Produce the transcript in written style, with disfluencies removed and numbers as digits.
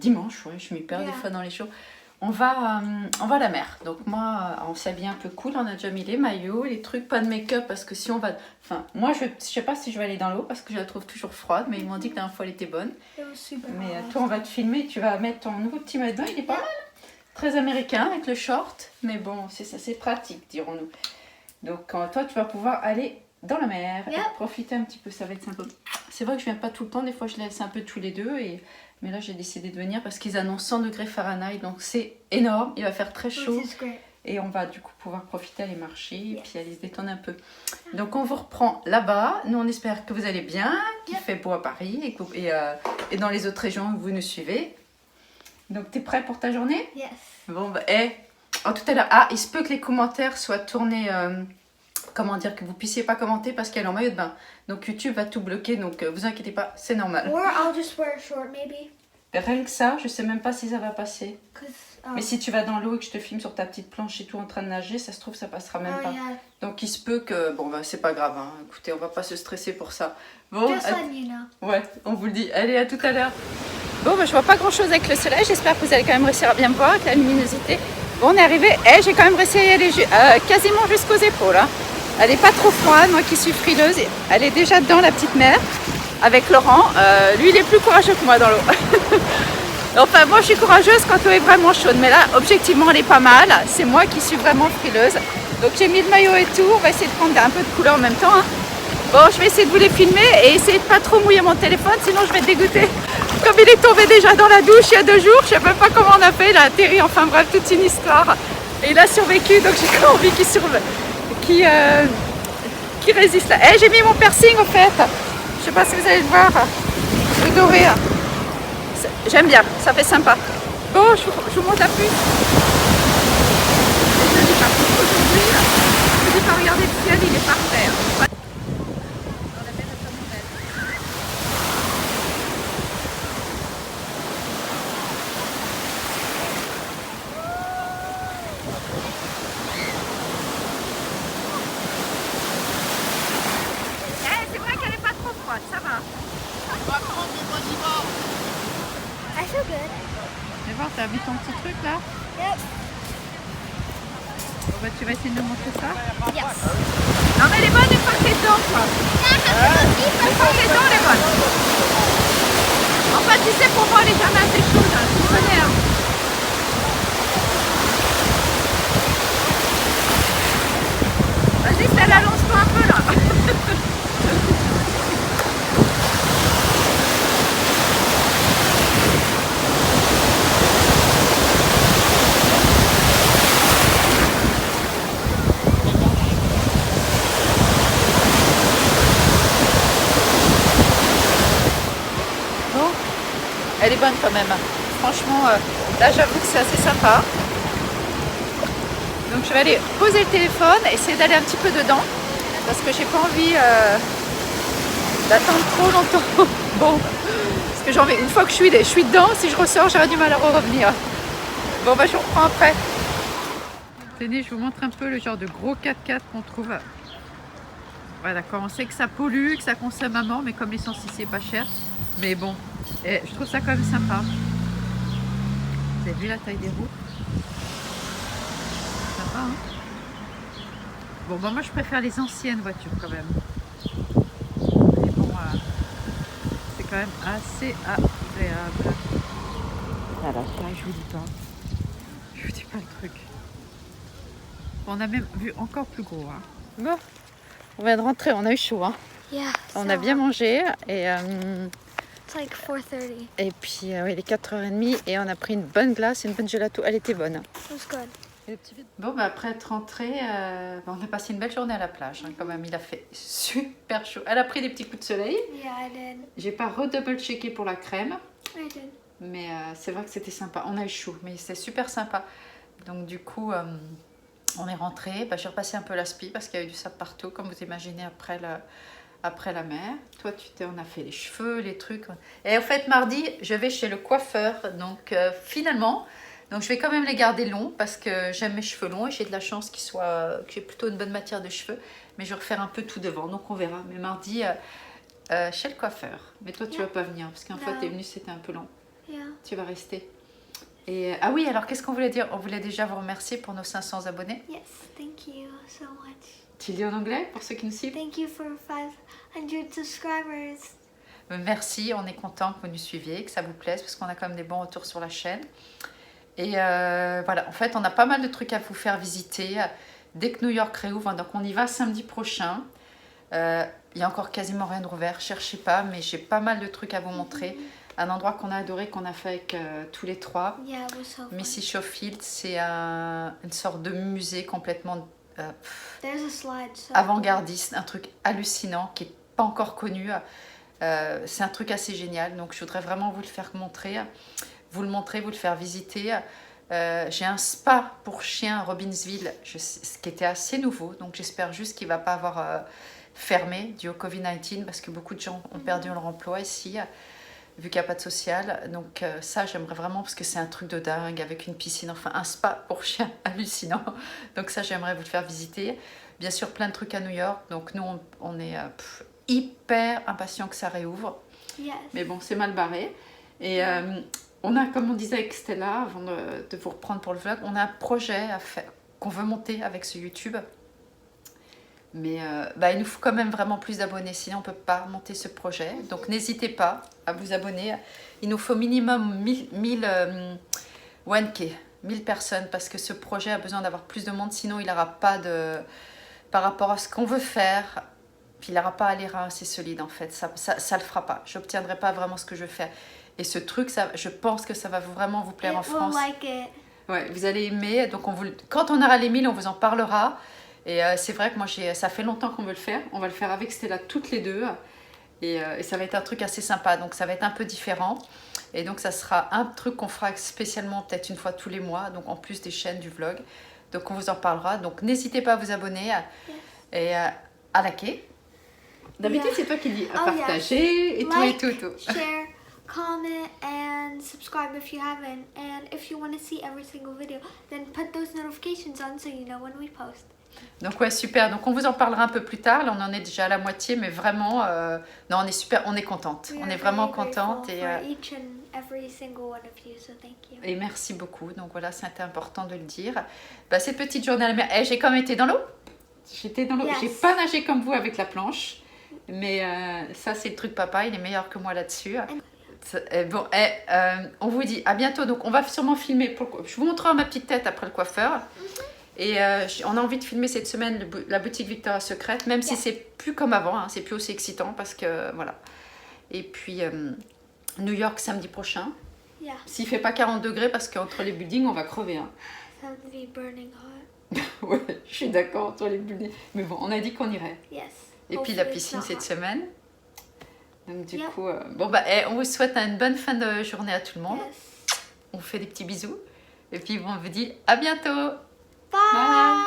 dimanche, ouais, je m'y perds des fois dans les shows. On va à la mer. Donc moi, on s'habille un peu cool. On a déjà mis les maillots, les trucs, pas de make-up parce que si on va... Enfin, moi, je sais pas si je vais aller dans l'eau parce que je la trouve toujours froide. Mais ils m'ont dit que la dernière fois, elle était bonne. Mais toi, on va te filmer. Tu vas mettre ton nouveau petit maillot de bain. Il est pas mal. Très américain avec le short. Mais bon, c'est ça, c'est pratique, dirons-nous. Donc toi, tu vas pouvoir aller dans la mer. Et profiter un petit peu. Ça va être sympa. C'est vrai que je viens pas tout le temps. Des fois, je laisse un peu tous les deux mais là, j'ai décidé de venir parce qu'ils annoncent 100 degrés Fahrenheit. Donc, c'est énorme. Il va faire très chaud. Et on va du coup pouvoir profiter, aller marcher et puis aller se détendre un peu. Donc, on vous reprend là-bas. Nous, on espère que vous allez bien, qu'il fait beau à Paris et dans les autres régions où vous nous suivez. Donc, tu es prêt pour ta journée? Yes. Bon, bah, tout à l'heure. Ah, il se peut que les commentaires soient tournés... comment dire, que vous puissiez pas commenter parce qu'elle est en maillot de bain. Donc YouTube va tout bloquer, donc vous inquiétez pas, c'est normal. Or I'll just wear a short, maybe. Rien que ça, je sais même pas si ça va passer. Mais si tu vas dans l'eau et que je te filme sur ta petite planche et tout en train de nager, ça se trouve ça passera même pas. Yeah. Donc il se peut que... Bon bah c'est pas grave, hein. Écoutez, on va pas se stresser pour ça. Bon, Just letting you know. Ouais, on vous le dit. Allez, à tout à l'heure. Bon, bah, je vois pas grand chose avec le soleil, j'espère que vous allez quand même réussir à bien me voir avec la luminosité. Bon, on est arrivé, j'ai quand même réussi à y aller quasiment jusqu'aux épaules. Hein. Elle n'est pas trop froide, moi qui suis frileuse. Elle est déjà dans la petite mer avec Laurent. Lui, il est plus courageux que moi dans l'eau. Enfin, moi, je suis courageuse quand l'eau est vraiment chaude. Mais là, objectivement, elle est pas mal. C'est moi qui suis vraiment frileuse. Donc, j'ai mis le maillot et tout. On va essayer de prendre un peu de couleur en même temps. Hein. Bon, je vais essayer de vous les filmer et essayer de pas trop mouiller mon téléphone. Sinon, je vais être dégoûtée. Comme il est tombé déjà dans la douche il y a 2 jours, je sais même pas comment on a fait. Il a atterri. Enfin, bref, toute une histoire. Et il a survécu. Donc, j'ai quand même envie qu'il survive. Qui résiste là. J'ai mis mon piercing au fait. Je sais pas si vous allez le voir. Le doré. J'aime bien, ça fait sympa. Bon, je vous montre la pluie. Désolée par contre aujourd'hui. Je vous dis pas regarder le ciel, il est parfait. Ça va. I feel good. Tu vas voir, t'as mis ton petit truc là? Yep. Bon bah tu vas essayer de nous montrer ça? Yes. Non mais elle est bonne une fois que t'es dedans quoi. Une fois que t'es dedans, elle est bonne. Enfin tu sais, pour moi elle est jamais assez chaude, hein. Tu connais hein. Vas-y, Stella, allonge-toi un peu là. Elle est bonne quand même. Franchement, là j'avoue que c'est assez sympa. Donc je vais aller poser le téléphone, essayer d'aller un petit peu dedans. Parce que j'ai pas envie d'attendre trop longtemps. Bon, parce que j'ai envie, une fois que je suis dedans, si je ressors, j'aurai du mal à revenir. Bon bah je reprends après. Tenez, je vous montre un peu le genre de gros 4x4 qu'on trouve. Ouais d'accord, on sait que ça pollue, que ça consomme à mort, mais comme l'essence ici est pas cher. Mais bon, je trouve ça quand même sympa. Vous avez vu la taille des roues? Sympa, hein? Bon, bah moi je préfère les anciennes voitures quand même. Mais bon, c'est quand même assez agréable. Voilà, ça je vous dis pas. Je vous dis pas le truc. On a même vu encore plus gros. Hein. Bon, on vient de rentrer, on a eu chaud. Hein. Yeah. On a bien mangé et... It's like 4:30. Et puis il est 4h30 et on a pris une bonne glace, une bonne gelato, elle était bonne. It was good. Bon bah après être rentrée, on a passé une belle journée à la plage hein, quand même, il a fait super chaud. Elle a pris des petits coups de soleil. Yeah, I did. J'ai pas redouble checké pour la crème, I did. mais c'est vrai que c'était sympa. On a eu chaud, mais c'est super sympa. Donc du coup, on est rentré. J'ai repassé un peu l'aspi parce qu'il y a eu du sable partout, comme vous imaginez après la mer. Toi, on a fait les cheveux, les trucs. Et en fait, mardi, je vais chez le coiffeur. Donc, finalement, donc je vais quand même les garder longs parce que j'aime mes cheveux longs et j'ai de la chance que j'ai plutôt une bonne matière de cheveux. Mais je vais refaire un peu tout devant, donc on verra. Mais mardi, chez le coiffeur. Mais toi, tu vas pas venir parce qu'une fois, tu es venue, c'était un peu long. Yeah. Tu vas rester. Et ah oui, alors qu'est-ce qu'on voulait dire? On voulait déjà vous remercier pour nos 500 abonnés. Yes, thank you so much. Tu le dis en anglais pour ceux qui nous suivent? Thank you for 500 subscribers. Merci, on est content que vous nous suiviez, que ça vous plaise, parce qu'on a quand même des bons retours sur la chaîne. Et voilà, en fait, on a pas mal de trucs à vous faire visiter dès que New York réouvre. Donc, on y va samedi prochain. Il y a encore quasiment rien de rouvert, cherchez pas, mais j'ai pas mal de trucs à vous montrer. Un endroit qu'on a adoré, qu'on a fait avec tous les trois. Yeah, it was so fun. Missy Schofield, c'est une sorte de musée complètement There's a slide. So avant-gardiste, un truc hallucinant qui n'est pas encore connu. C'est un truc assez génial, donc je voudrais vraiment vous le faire montrer, vous le faire visiter. J'ai un spa pour chiens à Robbinsville, ce qui était assez nouveau, donc j'espère juste qu'il ne va pas avoir fermé dû au Covid-19 parce que beaucoup de gens ont perdu leur emploi ici, vu qu'il n'y a pas de social. Donc ça, j'aimerais vraiment parce que c'est un truc de dingue avec une piscine, enfin un spa pour chiens hallucinant. Donc ça, j'aimerais vous le faire visiter. Bien sûr, plein de trucs à New York, donc nous, on est hyper impatients que ça réouvre. Yes. Mais bon, c'est mal barré. Et on a, comme on disait avec Stella, avant de vous reprendre pour le vlog, on a un projet à faire, qu'on veut monter avec ce YouTube. Mais il nous faut quand même vraiment plus d'abonnés, sinon on ne peut pas monter ce projet. Donc n'hésitez pas à vous abonner. Il nous faut minimum 1000 1K, 1000 personnes, parce que ce projet a besoin d'avoir plus de monde, sinon il n'aura pas de... Par rapport à ce qu'on veut faire, il n'aura pas les reins assez solides en fait. Ça le fera pas. Je n'obtiendrai pas vraiment ce que je veux faire. Et ce truc, ça, je pense que ça va vraiment vous plaire en France. Like it. Ouais, vous allez aimer. Donc quand on aura les 1000, on vous en parlera. Et c'est vrai que moi, ça fait longtemps qu'on veut le faire. On va le faire avec Stella toutes les deux. Et ça va être un truc assez sympa. Donc ça va être un peu différent. Et donc ça sera un truc qu'on fera spécialement peut-être une fois tous les mois. Donc en plus des chaînes, du vlog. Donc on vous en parlera. Donc n'hésitez pas à vous abonner et à liker. D'habitude, c'est toi qui dis à partager et Like, tout. Share, comment, and subscribe if you haven't. And if you want to see every single video, then put those notifications on so you know when we post. Donc ouais, super. Donc on vous en parlera un peu plus tard. Là, on en est déjà à la moitié, mais vraiment, non, on est super, on est contente. On est vraiment contente et merci beaucoup. Donc voilà, c'était important de le dire. Bah, cette petite journée à la mer, j'ai quand même été dans l'eau. J'étais dans l'eau. Yes. J'ai pas nagé comme vous avec la planche, mais ça c'est le truc papa. Il est meilleur que moi là-dessus. On vous dit à bientôt. Donc on va sûrement filmer. Je vous montrerai ma petite tête après le coiffeur. Et on a envie de filmer cette semaine la boutique Victoria's Secret, même si c'est plus comme avant, hein, c'est plus aussi excitant parce que voilà. Et puis New York samedi prochain. Yeah. S'il fait pas 40 degrés parce qu'entre les buildings on va crever. Hein. That would be burning hot. Ouais, je suis d'accord entre les buildings. Mais bon, on a dit qu'on irait. Yes. Et puis la piscine cette semaine. Donc du coup, on vous souhaite une bonne fin de journée à tout le monde. Yes. On vous fait des petits bisous. Et puis on vous dit à bientôt. Bye.